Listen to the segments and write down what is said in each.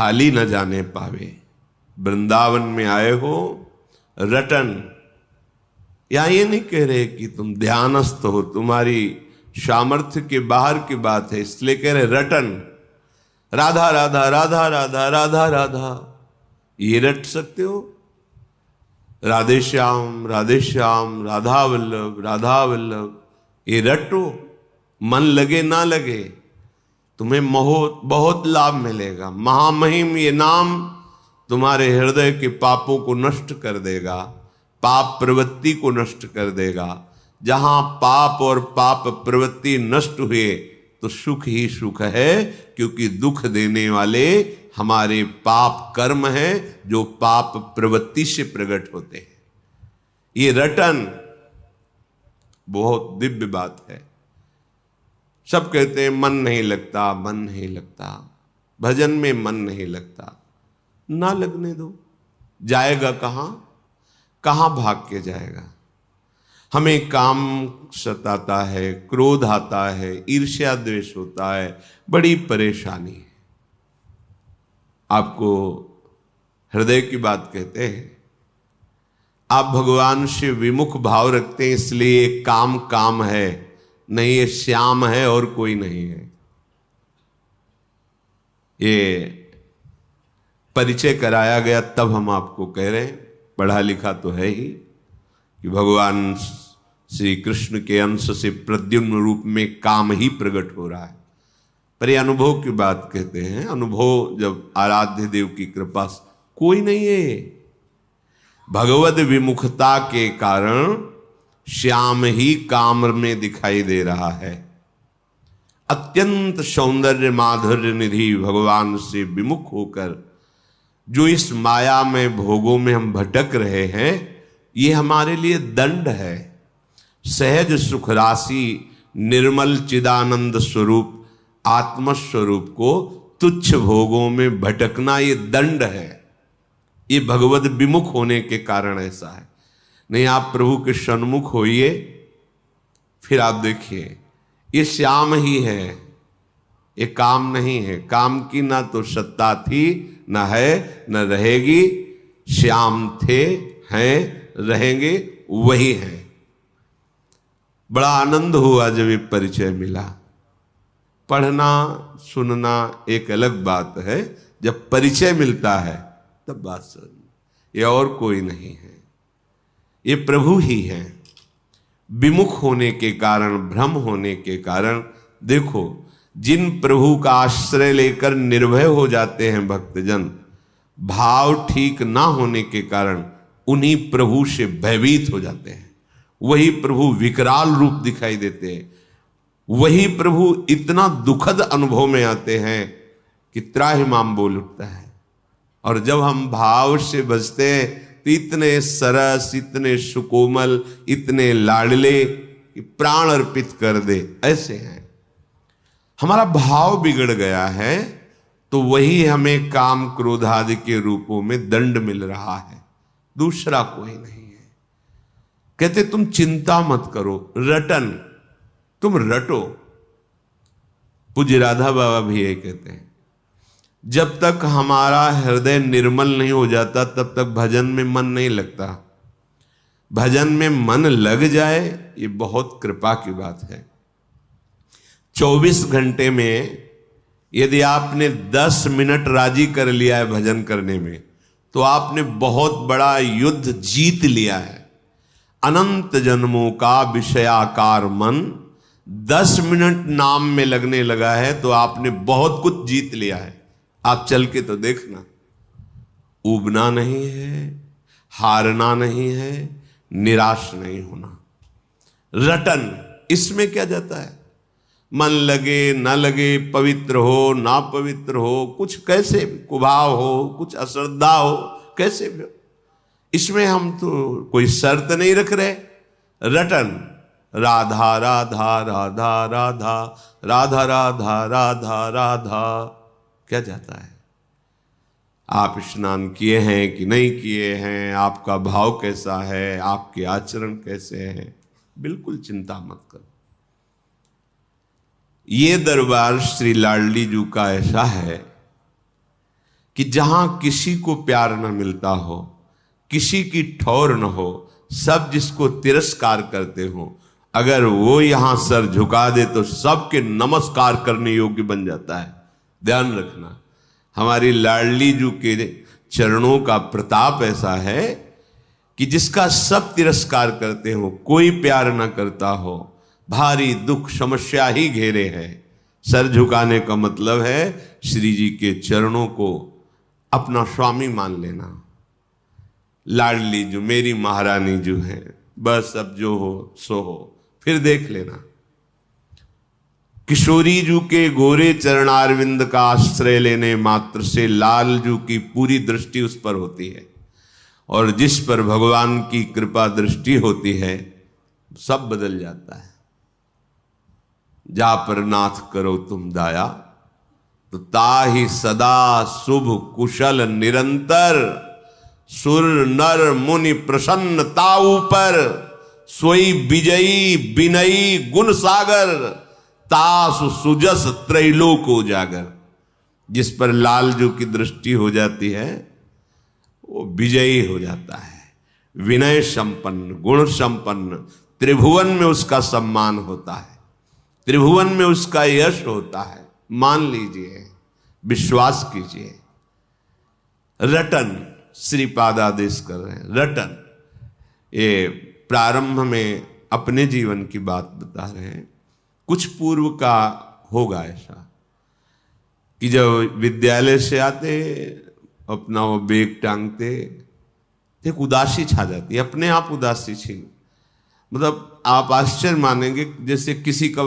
खाली न जाने पावे। वृंदावन में आए हो रटन। यहां ये नहीं कह रहे कि तुम ध्यानस्थ हो, तुम्हारी सामर्थ्य के बाहर की बात है, इसलिए कह रहे रटन। राधा राधा राधा राधा राधा राधा ये रट सकते हो। राधे श्याम राधा वल्लभ राधा वल्लभ ये रटो। मन लगे ना लगे तुम्हें बहुत लाभ मिलेगा। महामहिम ये नाम तुम्हारे हृदय के पापों को नष्ट कर देगा, पाप प्रवृत्ति को नष्ट कर देगा। जहां पाप और पाप प्रवृत्ति नष्ट हुए तो सुख ही सुख है, क्योंकि दुख देने वाले हमारे पाप कर्म हैं जो पाप प्रवृत्ति से प्रकट होते हैं। ये रटन बहुत दिव्य बात है। सब कहते हैं मन नहीं लगता, मन नहीं लगता, भजन में मन नहीं लगता। ना लगने दो, जाएगा कहां भाग के जाएगा। हमें काम सताता है, क्रोध आता है, ईर्ष्या द्वेष होता है, बड़ी परेशानी है। आपको हृदय की बात कहते हैं। आप भगवान से विमुख भाव रखते हैं, इसलिए काम है, नहीं ये श्याम है और कोई नहीं है। ये परिचय कराया गया तब हम आपको कह रहे हैं, पढ़ा लिखा तो है ही, कि भगवान श्री कृष्ण के अंश से प्रद्युम्न रूप में काम ही प्रकट हो रहा है। पर ये अनुभव की बात कहते हैं। अनुभव जब आराध्य देव की कृपा से कोई नहीं है। भगवद विमुखता के कारण श्याम ही काम में दिखाई दे रहा है। अत्यंत सौंदर्य माधुर्य निधि भगवान से विमुख होकर जो इस माया में भोगों में हम भटक रहे हैं, ये हमारे लिए दंड है। सहज सुख राशि निर्मल चिदानंद स्वरूप आत्मस्वरूप को तुच्छ भोगों में भटकना ये दंड है। ये भगवद विमुख होने के कारण ऐसा है। नहीं, आप प्रभु के सन्मुख होइए, फिर आप देखिए ये श्याम ही है, ये काम नहीं है। काम की ना तो सत्ता थी, ना है, न रहेगी। श्याम थे, हैं, रहेंगे, वही हैं। बड़ा आनंद हुआ जब ये परिचय मिला। पढ़ना सुनना एक अलग बात है, जब परिचय मिलता है तब बात सुन। ये और कोई नहीं है, ये प्रभु ही है। विमुख होने के कारण, भ्रम होने के कारण, देखो जिन प्रभु का आश्रय लेकर निर्भय हो जाते हैं भक्तजन, भाव ठीक ना होने के कारण उन्हीं प्रभु से भयभीत हो जाते हैं। वही प्रभु विकराल रूप दिखाई देते हैं। वही प्रभु इतना दुखद अनुभव में आते हैं कि त्राहिमाम बोल उठता है। और जब हम भाव से बजते हैं तो इतने सरस, इतने सुकोमल, इतने लाडले कि प्राण अर्पित कर दे, ऐसे हैं। हमारा भाव बिगड़ गया है तो वही हमें काम क्रोध आदि के रूपों में दंड मिल रहा है, दूसरा कोई नहीं है। कहते तुम चिंता मत करो, रटन, तुम रटो। पूज्य राधा बाबा भी ये कहते हैं, जब तक हमारा हृदय निर्मल नहीं हो जाता तब तक भजन में मन नहीं लगता। भजन में मन लग जाए ये बहुत कृपा की बात है। 24 घंटे में यदि आपने 10 मिनट राजी कर लिया है भजन करने में, तो आपने बहुत बड़ा युद्ध जीत लिया है। अनंत जन्मों का विषयाकार मन 10 मिनट नाम में लगने लगा है तो आपने बहुत कुछ जीत लिया है। आप चल के तो देखना, ऊबना नहीं है, हारना नहीं है, निराश नहीं होना। रटन, इसमें क्या जाता है? मन लगे न लगे, पवित्र हो ना पवित्र हो, कुछ कैसे कुभाव हो, कुछ अश्रद्धा हो, कैसे भी हो, इसमें हम तो कोई शर्त नहीं रख रहे। रटन, राधा राधा राधा राधा राधा राधा राधा राधा, क्या जाता है? आप स्नान किए हैं कि नहीं किए हैं, आपका भाव कैसा है, आपके आचरण कैसे हैं, बिल्कुल चिंता मत करो। ये दरबार श्री लाडली जी का ऐसा है कि जहां किसी को प्यार न मिलता हो, किसी की ठौर न हो, सब जिसको तिरस्कार करते हो, अगर वो यहां सर झुका दे तो सबके नमस्कार करने योग्य बन जाता है। ध्यान रखना, हमारी लाडली जू के चरणों का प्रताप ऐसा है कि जिसका सब तिरस्कार करते हो, कोई प्यार ना करता हो, भारी दुख समस्या ही घेरे है। सर झुकाने का मतलब है श्री जी के चरणों को अपना स्वामी मान लेना। लाडली जो मेरी महारानी जो है, बस अब जो हो सो हो, फिर देख लेना। किशोरी जू के गोरे चरणारविंद का आश्रय लेने मात्र से लाल जू की पूरी दृष्टि उस पर होती है, और जिस पर भगवान की कृपा दृष्टि होती है सब बदल जाता है। जा पर नाथ करो तुम दाया, तो ताहि सदा शुभ कुशल निरंतर, सुर नर मुनि प्रसन्न ताऊ पर, सोई विजयी बिनयी गुण सागर, तासु सुजस त्रैलोक उजागर। जिस पर लालजू की दृष्टि हो जाती है वो विजयी हो जाता है, विनय संपन्न, गुण संपन्न, त्रिभुवन में उसका सम्मान होता है, त्रिभुवन में उसका यश होता है। मान लीजिए, विश्वास कीजिए। रटन श्रीपाद आदेश कर रहे हैं, रटन। ये प्रारंभ में अपने जीवन की बात बता रहे हैं। कुछ पूर्व का होगा ऐसा कि जब विद्यालय से आते, अपना वो बैग टांगते, एक उदासी छा जाती है, अपने आप उदासी छीन, मतलब आप आश्चर्य मानेंगे, जैसे किसी का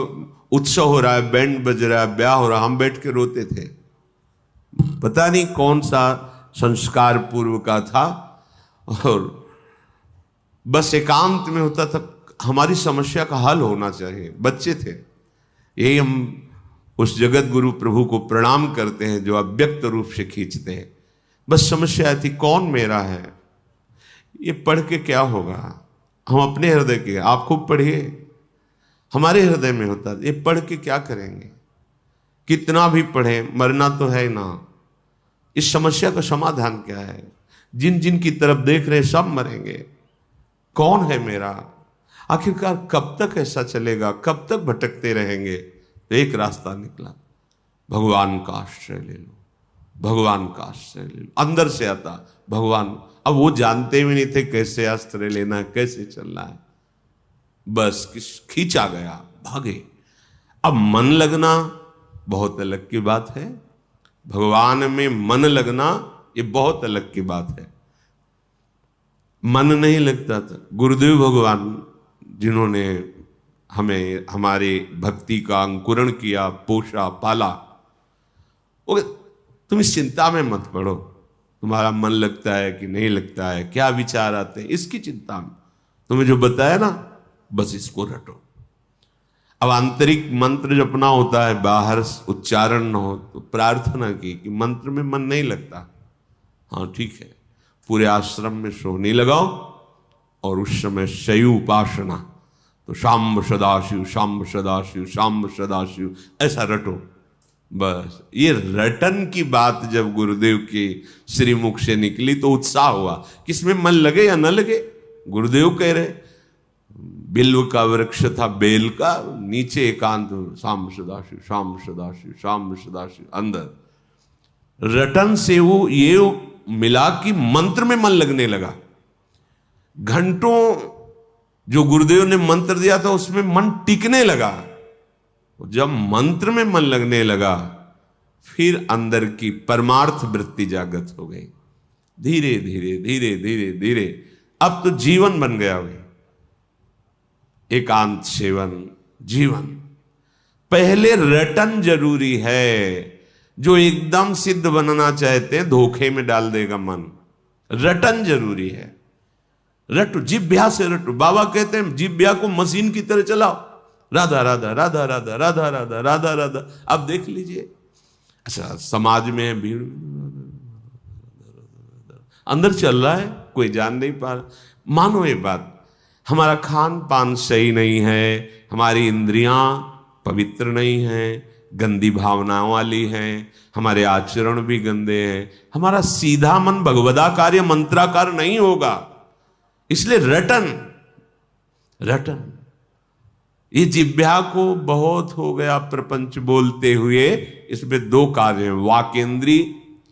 उत्सव हो रहा है, बैंड बज रहा है, ब्याह हो रहा है, हम बैठ के रोते थे। पता नहीं कौन सा संस्कार पूर्व का था, और बस एकांत में होता था, हमारी समस्या का हल होना चाहिए। बच्चे थे, यही हम उस जगत गुरु प्रभु को प्रणाम करते हैं जो अव्यक्त रूप से खींचते हैं। बस समस्या थी, कौन मेरा है, ये पढ़ के क्या होगा। हम अपने हृदय के, आप खूब पढ़िए, हमारे हृदय में होता है, ये पढ़ के क्या करेंगे, कितना भी पढ़े मरना तो है ना। इस समस्या का समाधान क्या है, जिन जिन की तरफ देख रहे सब मरेंगे, कौन है मेरा। आखिरकार कब तक ऐसा चलेगा, कब तक भटकते रहेंगे। तो एक रास्ता निकला, भगवान का आश्रय ले लो, भगवान का आश्रय ले लो। अंदर से आता भगवान। अब वो जानते भी नहीं थे कैसे आश्रय लेना है, कैसे चलना है, बस खींचा गया, भागे। अब मन लगना बहुत अलग की बात है, भगवान में मन लगना ये बहुत अलग की बात है। मन नहीं लगता था, गुरुदेव भगवान जिन्होंने हमें हमारे भक्ति का अंकुरण किया, पोषा, पाला, वो तुम इस चिंता में मत पड़ो, तुम्हारा मन लगता है कि नहीं लगता है, क्या विचार आते हैं, इसकी चिंता में तुम्हें जो बताया ना, बस इसको रटो। अब आंतरिक मंत्र जपना होता है, बाहर उच्चारण न हो, तो प्रार्थना की कि मंत्र में मन नहीं लगता, हाँ ठीक है, पूरे आश्रम में सोहनी लगाओ, और उस समय शयु उपासना, तो शाम्ब सदाशिव, शाम्ब सदाशिव, शाम्ब सदाशिव, ऐसा रटो। बस ये रटन की बात जब गुरुदेव के श्रीमुख से निकली तो उत्साह हुआ, किसमें मन लगे या न लगे। गुरुदेव कह रहे, बिल्व का वृक्ष था बेल का, नीचे एकांत, शाम्ब सदाशिव, शाम्ब सदाशिव, शाम्ब सदाशिव, अंदर रटन से वो ये मिला कि मंत्र में मन लगने लगा। घंटों जो गुरुदेव ने मंत्र दिया था उसमें मन टिकने लगा। जब मंत्र में मन लगने लगा, फिर अंदर की परमार्थ वृत्ति जागृत हो गई। धीरे धीरे धीरे धीरे धीरे अब तो जीवन बन गया भाई, एकांत सेवन जीवन। पहले रटन जरूरी है, जो एकदम सिद्ध बनना चाहते हैं धोखे में डाल देगा मन। रटन जरूरी है, रटो, जिभ्या से रटो। बाबा कहते हैं जिभ्या को मशीन की तरह चलाओ, राधा राधा राधा राधा राधा राधा राधा राधा। अब देख लीजिए, अच्छा समाज में भीड़ अंदर चल रहा है, कोई जान नहीं पा रहा। मानो ये बात, हमारा खान पान सही नहीं है, हमारी इंद्रियां पवित्र नहीं है, गंदी भावनाओं वाली हैं, हमारे आचरण भी गंदे हैं, हमारा सीधा मन भगवदाकार या मंत्राकार नहीं होगा। इसलिए रटन रटन, ये जिह्वा को बहुत हो गया प्रपंच बोलते हुए। इसमें दो कार्य हैं, वाकेंद्री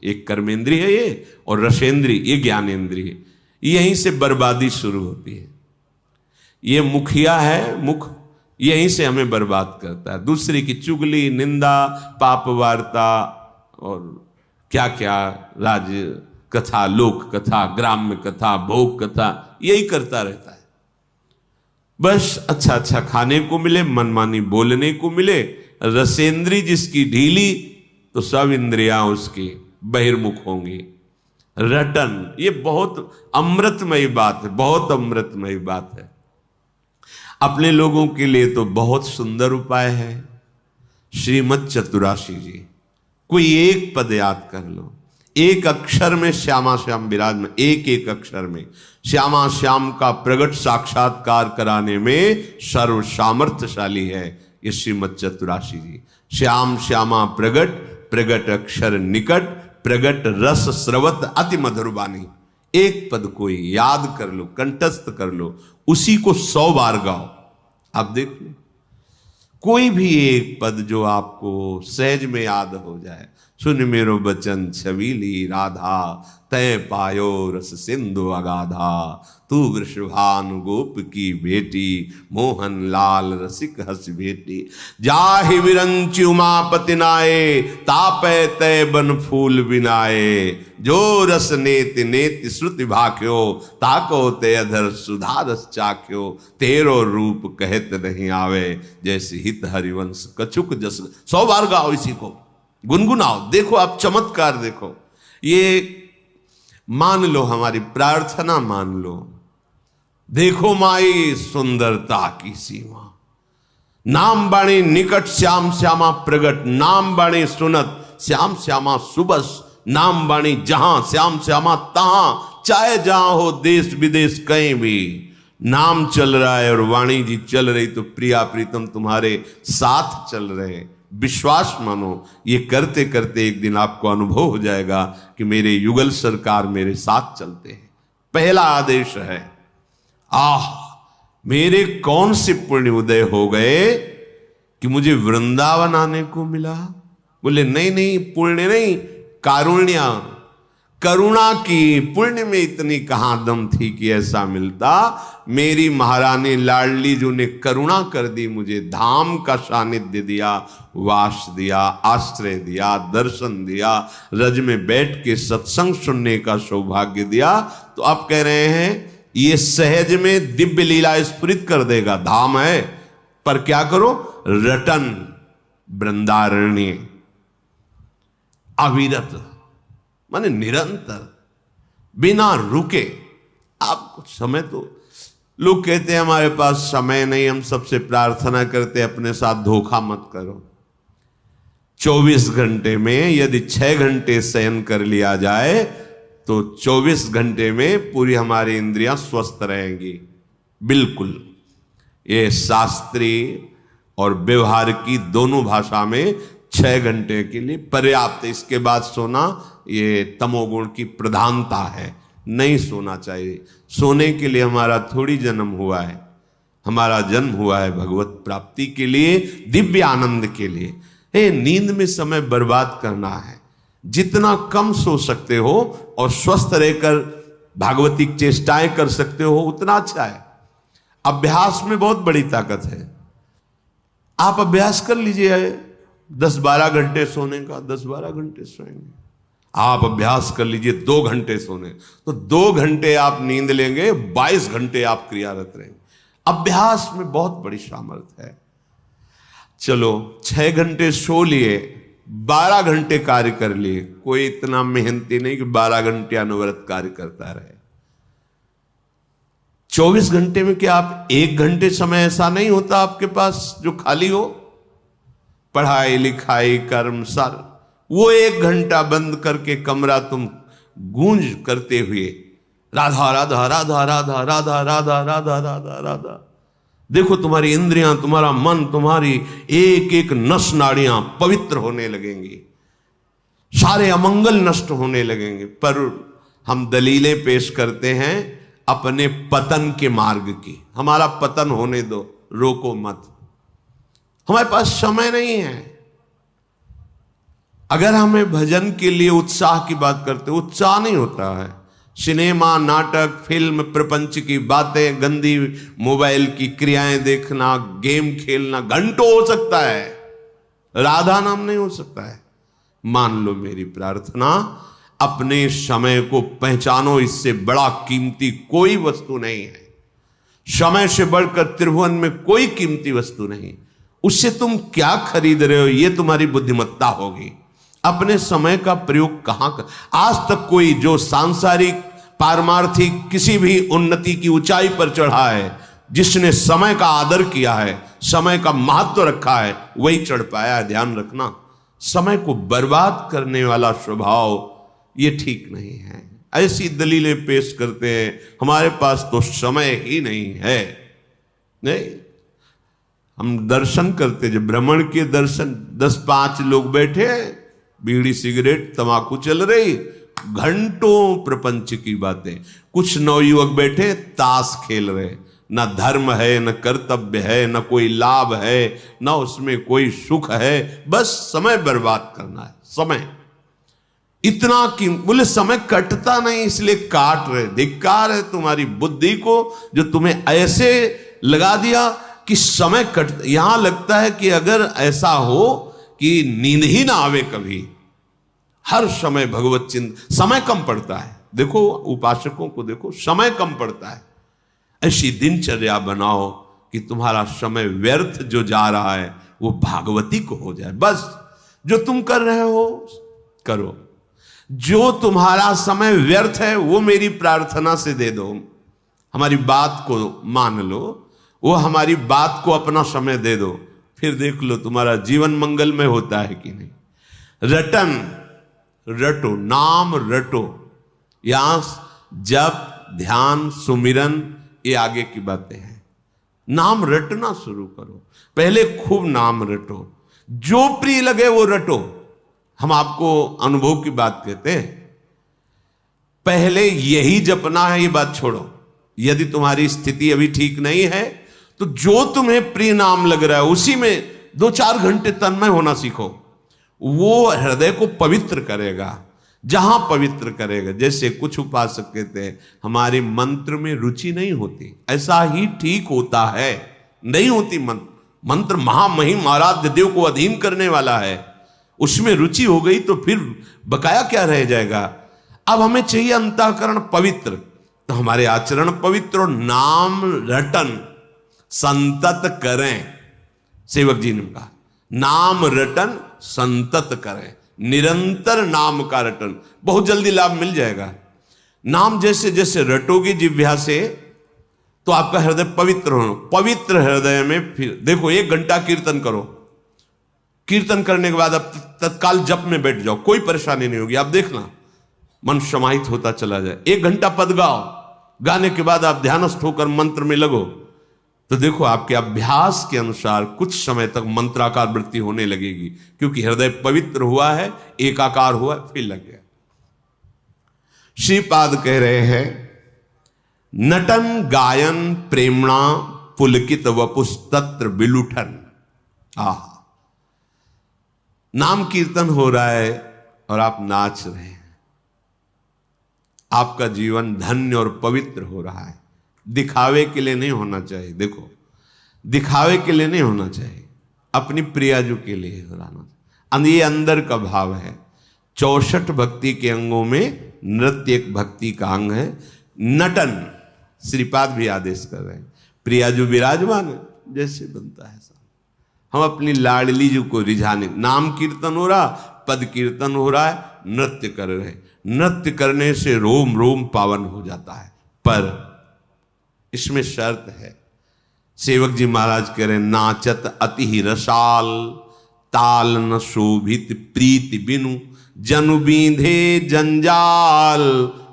एक कर्मेंद्री है ये, और रसेंद्री ये ज्ञानेंद्री है। यहीं से बर्बादी शुरू होती है। ये मुखिया है, मुख यहीं से हमें बर्बाद करता है। दूसरे की चुगली, निंदा, पाप वार्ता और क्या क्या राज कथा, लोक कथा, ग्राम्य कथा, भोग कथा, यही करता रहता है। बस अच्छा अच्छा खाने को मिले, मनमानी बोलने को मिले। रसेंद्री जिसकी ढीली तो सब इंद्रियां उसकी बहिर्मुख होंगी। रटन, ये बहुत अमृतमयी बात है, बहुत अमृतमयी बात है। अपने लोगों के लिए तो बहुत सुंदर उपाय है। श्रीमद चतुराशी जी, कोई एक पद याद कर लो, एक अक्षर में श्यामा श्याम विराजमान, एक एक अक्षर में श्यामा श्याम का प्रगट साक्षात्कार कराने में सर्व सामर्थ्यशाली है ये श्रीमद चतुराशी जी। श्याम श्यामा प्रगट, प्रगट अक्षर निकट, प्रगट रस स्रवत अति मधुर वाणी। एक पद कोई याद कर लो, कंठस्थ कर लो, उसी को 100 बार गाओ। आप देख लो कोई भी एक पद जो आपको सहज में याद हो जाए। सुन मेरो बचन छबीली राधा, तय पायो रस सिंधु अगाधा। तू वृषभानु गोप की बेटी, मोहन लाल रसिक हस बेटी। जाहि विरंचि उमापति नाये, तापै तय बन फूल बिनाए। जो रस नेति नेति श्रुति भाख्यो, ताको ते अधर सुधा रस चाख्यो। तेरो रूप कहत नहीं आवे, जैसे हित हरिवंश कछुक जस। 100 बार गाओ, इसी को गुनगुनाओ। देखो आप चमत्कार देखो। ये मान लो, हमारी प्रार्थना मान लो। देखो माई सुंदरता की सीमा, नाम बाणी निकट श्याम श्यामा प्रगट। नाम बाणी सुनत श्याम श्यामा सुबस, नाम बाणी जहां श्याम श्यामा तहां। चाहे जहां हो देश विदेश कहीं भी नाम चल रहा है और वाणी जी चल रही, तो प्रिया प्रीतम तुम्हारे साथ चल रहे। विश्वास मानो, ये करते करते एक दिन आपको अनुभव हो जाएगा कि मेरे युगल सरकार मेरे साथ चलते हैं। पहला आदेश है, आह मेरे कौन से पुण्य उदय हो गए कि मुझे वृंदावन आने को मिला। बोले नहीं नहीं, पुण्य नहीं, कारुण्य, करुणा की। पुण्य में इतनी कहां दम थी कि ऐसा मिलता। मेरी महारानी लाडली जो ने करुणा कर दी, मुझे धाम का सानिध्य दिया, वास दिया, आश्रय दिया, दर्शन दिया, रज में बैठ के सत्संग सुनने का सौभाग्य दिया। तो आप कह रहे हैं ये सहज में दिव्य लीला स्फुरित कर देगा। धाम है, पर क्या करो, रटन वृंदारण्य, अविरत माने निरंतर, बिना रुके। आप कुछ समय, तो लोग कहते हैं हमारे पास समय नहीं, हम सबसे प्रार्थना करते अपने साथ धोखा मत करो। 24 घंटे में यदि 6 घंटे शयन कर लिया जाए तो 24 घंटे में पूरी हमारी इंद्रियां स्वस्थ रहेंगी। बिल्कुल, ये शास्त्रीय और व्यवहार की दोनों भाषा में 6 घंटे के लिए पर्याप्त। इसके बाद सोना ये तमोगुण की प्रधानता है, नहीं सोना चाहिए। सोने के लिए हमारा थोड़ी जन्म हुआ है, हमारा जन्म हुआ है भगवत प्राप्ति के लिए, दिव्य आनंद के लिए। नींद में समय बर्बाद करना है, जितना कम सो सकते हो और स्वस्थ रहकर भागवतिक चेष्टाएं कर सकते हो उतना अच्छा है। अभ्यास में बहुत बड़ी ताकत है। आप अभ्यास कर लीजिए 10-12 घंटे सोने का, 10-12 घंटे सोएंगे। आप अभ्यास कर लीजिए 2 घंटे सोने, तो 2 घंटे आप नींद लेंगे, 22 घंटे आप क्रियारत रहेंगे। अभ्यास में बहुत बड़ी सामर्थ्य है। चलो 6 घंटे सो लिए, 12 घंटे कार्य कर लिए। कोई इतना मेहनती नहीं कि 12 घंटे अनवरत कार्य करता रहे। 24 घंटे में क्या आप 1 घंटे समय ऐसा नहीं होता आपके पास जो खाली हो? पढ़ाई लिखाई कर्म सर, वो 1 घंटा बंद करके कमरा तुम गूंज करते हुए राधा राधा राधा राधा राधा राधा राधा राधा राधा देखो तुम्हारी इंद्रियां, तुम्हारा मन, तुम्हारी एक एक नस नाड़ियां पवित्र होने लगेंगी, सारे अमंगल नष्ट होने लगेंगे। पर हम दलीलें पेश करते हैं अपने पतन के मार्ग की। हमारा पतन होने दो, रोको मत। हमारे पास समय नहीं है। अगर हमें भजन के लिए उत्साह की बात करते, उत्साह नहीं होता है। सिनेमा, नाटक, फिल्म, प्रपंच की बातें, गंदी मोबाइल की क्रियाएं देखना, गेम खेलना घंटों हो सकता है, राधा नाम नहीं हो सकता है। मान लो मेरी प्रार्थना, अपने समय को पहचानो, इससे बड़ा कीमती कोई वस्तु नहीं है। समय से बढ़कर त्रिभुवन में कोई कीमती वस्तु नहीं। उससे तुम क्या खरीद रहे हो, यह तुम्हारी बुद्धिमत्ता होगी। अपने समय का प्रयोग कहां कर, आज तक कोई जो सांसारिक पारमार्थिक किसी भी उन्नति की ऊंचाई पर चढ़ा है, जिसने समय का आदर किया है, समय का महत्व रखा है, वही चढ़ पाया है। ध्यान रखना, समय को बर्बाद करने वाला स्वभाव ये ठीक नहीं है। ऐसी दलीलें पेश करते हैं, हमारे पास तो समय ही नहीं है। नहीं, हम दर्शन करते, जब भ्रमण के दर्शन, 10-5 लोग बैठे, बीड़ी सिगरेट तंबाकू चल रही, घंटों प्रपंच की बातें। कुछ नवयुवक बैठे ताश खेल रहे, न धर्म है, न कर्तव्य है, न कोई लाभ है, न उसमें कोई सुख है, बस समय बर्बाद करना है। समय इतना कि बोले समय कटता नहीं, इसलिए काट रहे। धिक्कार है तुम्हारी बुद्धि को जो तुम्हें ऐसे लगा दिया कि समय कट। यहां लगता है कि अगर ऐसा हो कि नींद ही ना आवे कभी, हर समय भगवत चिंतन, समय कम पड़ता है। देखो उपासकों को देखो, समय कम पड़ता है। ऐसी दिनचर्या बनाओ कि तुम्हारा समय व्यर्थ जो जा रहा है वो भागवती को हो जाए। बस जो तुम कर रहे हो करो, जो तुम्हारा समय व्यर्थ है वो मेरी प्रार्थना से दे दो, हमारी बात को मान लो, वो हमारी बात को अपना समय दे दो, फिर देख लो तुम्हारा जीवन मंगलमय होता है कि नहीं। रटन रटो, नाम रटो, यहां जप, ध्यान, सुमिरन, ये आगे की बातें हैं। नाम रटना शुरू करो, पहले खूब नाम रटो, जो प्रिय लगे वो रटो। हम आपको अनुभव की बात कहते हैं, पहले यही जपना है, ये बात छोड़ो। यदि तुम्हारी स्थिति अभी ठीक नहीं है तो जो तुम्हें प्रिय नाम लग रहा है उसी में 2-4 घंटे तन्मय होना सीखो। वो हृदय को पवित्र करेगा। जहां पवित्र करेगा, जैसे कुछ उपासक कहते हैं हमारे मंत्र में रुचि नहीं होती, ऐसा ही ठीक होता है, नहीं होती। मंत्र महामहिम आराध्य देव को अधीन करने वाला है, उसमें रुचि हो गई तो फिर बकाया क्या रह जाएगा। अब हमें चाहिए अंतःकरण पवित्र, तो हमारे आचरण पवित्र और नाम रटन संतत करें। सेवक जी ने कहा नाम रटन संतत करें, निरंतर नाम का रटन, बहुत जल्दी लाभ मिल जाएगा। नाम जैसे जैसे रटोगे जिह्वा से तो आपका हृदय पवित्र हो। पवित्र हृदय में फिर देखो 1 घंटा कीर्तन करो, कीर्तन करने के बाद अब तत्काल जप में बैठ जाओ, कोई परेशानी नहीं होगी। आप देखना मन समाहित होता चला जाए। 1 घंटा पद गाओ, गाने के बाद आप ध्यानस्थ होकर मंत्र में लगो, तो देखो आपके अभ्यास के अनुसार कुछ समय तक मंत्राकार वृत्ति होने लगेगी, क्योंकि हृदय पवित्र हुआ है, एकाकार हुआ है, फिर लग गया। श्रीपाद कह रहे हैं नटन गायन प्रेमणा पुलकित वपुस्तत्र विलुठन। नाम कीर्तन हो रहा है और आप नाच रहे हैं, आपका जीवन धन्य और पवित्र हो रहा है। दिखावे के लिए नहीं होना चाहिए, देखो दिखावे के लिए नहीं होना चाहिए, अपनी प्रियाजू के लिए होना चाहिए। ये अंदर का भाव है। 64 भक्ति के अंगों में नृत्य एक भक्ति का अंग है। नटन श्रीपाद भी आदेश कर रहे हैं, प्रियाजू विराजमान है, जैसे बनता है सब। हम अपनी लाडली जू को रिझाने, नाम कीर्तन हो रहा, पद कीर्तन हो रहा है, नृत्य कर रहे हैं। नृत्य करने से रोम रोम पावन हो जाता है, पर इसमें शर्त है। सेवक जी महाराज कह रहे नाचत अति ही रसाल, ताल न शोभित प्रीति बिनु, जनु बींधे जंजाल,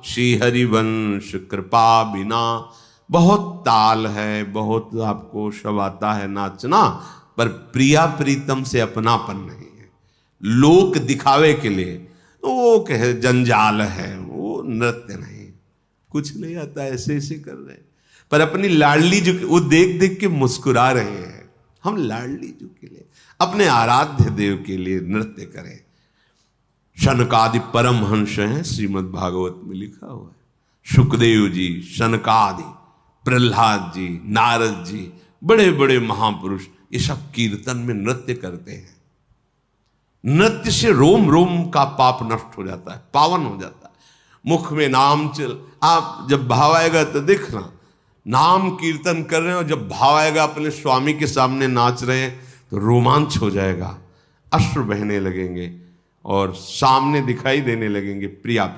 श्री हरिवंश कृपा बिना। बहुत ताल है, बहुत आपको सब आता है नाचना, पर प्रिया प्रीतम से अपनापन नहीं है। लोक दिखावे के लिए तो वो कहे जंजाल है, वो नृत्य नहीं, कुछ नहीं आता, ऐसे ऐसे कर रहे हैं। पर अपनी लाडली जो वो देख देख के मुस्कुरा रहे हैं। हम लाडली जो के लिए, अपने आराध्य देव के लिए नृत्य करें। शनकादि परमहंस हैं, श्रीमद् भागवत में लिखा हुआ है। सुखदेव जी, शनकादि, प्रहलाद जी, नारद जी, बड़े बड़े महापुरुष, ये सब कीर्तन में नृत्य करते हैं। नृत्य से रोम रोम का पाप नष्ट हो जाता है, पावन हो जाता है। मुख में नाम चल, आप जब भाव आएगा तो देखना, नाम कीर्तन कर रहे हो, जब भाव आएगा अपने स्वामी के सामने नाच रहे हैं तो रोमांच हो जाएगा, अश्रु बहने लगेंगे और सामने दिखाई देने लगेंगे प्रिया।